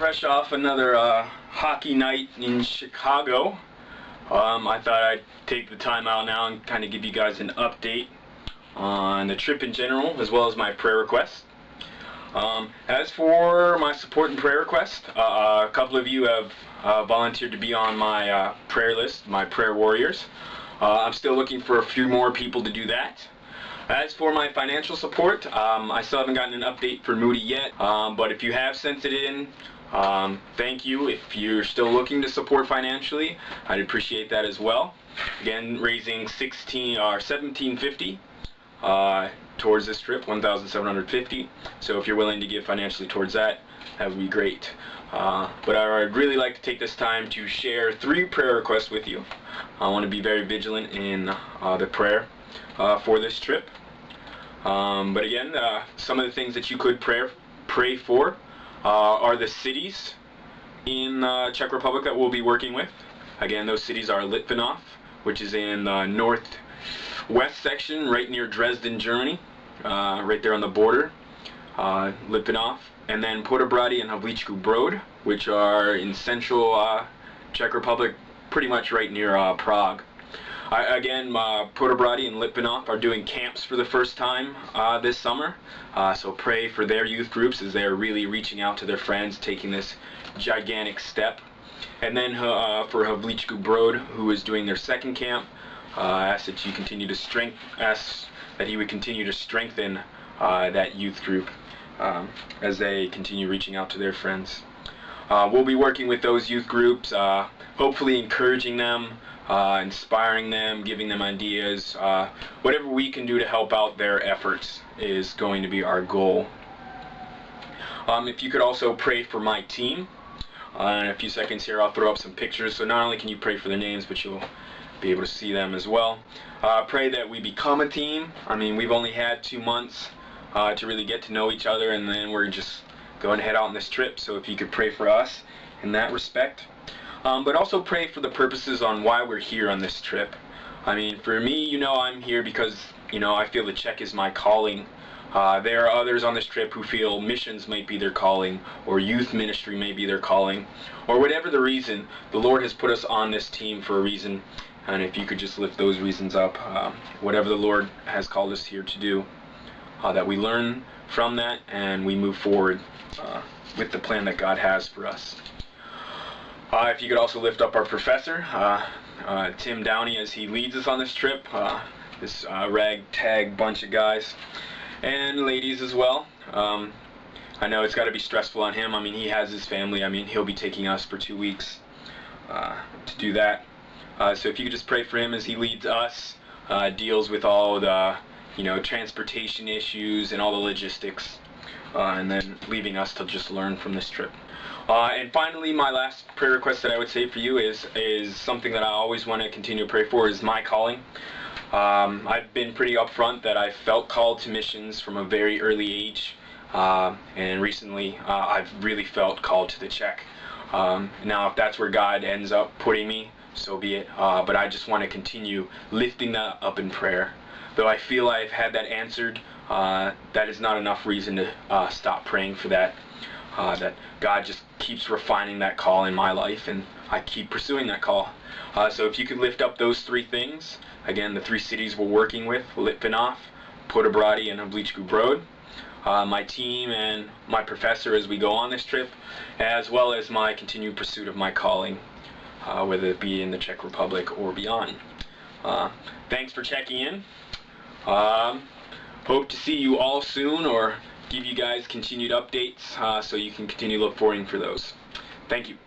fresh off another hockey night in Chicago. I thought I'd take the time out now and kind of give you guys an update on the trip in general, as well as my prayer request. As for my support and prayer request, a couple of you have volunteered to be on my prayer list, my prayer warriors. I'm still looking for a few more people to do that. As for my financial support, I still haven't gotten an update for Moody yet, but if you have sent it in, thank you. If you're still looking to support financially, I'd appreciate that as well. Again, raising $1750 towards this trip, $1,750. So if you're willing to give financially towards that, that would be great. But I'd really like to take this time to share 3 prayer requests with you. I want to be very vigilant in the prayer for this trip. But again, some of the things that you could pray for are the cities in Czech Republic that we'll be working with. Again, those cities are Litvinov, which is in the northwest section, right near Dresden, Germany, right there on the border. Litvinov, and then Podobrady and Havlíčkův Brod, which are in central Czech Republic, pretty much right near Prague. Again, Podobrady and Litvinov are doing camps for the first time this summer, so pray for their youth groups as they're really reaching out to their friends, taking this gigantic step. And then for Havlíčkův Brod, who is doing their second camp, ask that he would continue to strengthen that youth group as they continue reaching out to their friends. We'll be working with those youth groups, hopefully encouraging them, inspiring them, giving them ideas. Whatever we can do to help out their efforts is going to be our goal. If you could also pray for my team. In a few seconds here I'll throw up some pictures, so not only can you pray for their names, but you'll be able to see them as well. Pray that we become a team. I mean, we've only had 2 months to really get to know each other, and then we're just going to head out on this trip, so if you could pray for us in that respect. But also pray for the purposes on why we're here on this trip. I mean, for me, I'm here because, I feel the Czech is my calling. There are others on this trip who feel missions might be their calling, or youth ministry may be their calling, or whatever the reason. The Lord has put us on this team for a reason, and if you could just lift those reasons up, whatever the Lord has called us here to do, that we learn from that and we move forward with the plan that God has for us. If you could also lift up our professor, Tim Downey, as he leads us on this trip, this ragtag bunch of guys and ladies as well. I know it's got to be stressful on him. I mean, he has his family. I mean, he'll be taking us for 2 weeks to do that. So if you could just pray for him as he leads us, deals with all the transportation issues and all the logistics, and then leaving us to just learn from this trip. And finally, my last prayer request that I would say for you is something that I always want to continue to pray for, is my calling. I've been pretty upfront that I felt called to missions from a very early age, and recently I've really felt called to the Czech. Now, if that's where God ends up putting me, so be it, but I just want to continue lifting that up in prayer. Though I feel I've had that answered, that is not enough reason to stop praying for that. That God just keeps refining that call in my life, and I keep pursuing that call. So if you could lift up those 3 things, again, the 3 cities we're working with, Litvinov, Podobrady, and Havlíčkův Brod, my team and my professor as we go on this trip, as well as my continued pursuit of my calling, whether it be in the Czech Republic or beyond. Thanks for checking in. Hope to see you all soon, or give you guys continued updates so you can continue look forward for those. Thank you.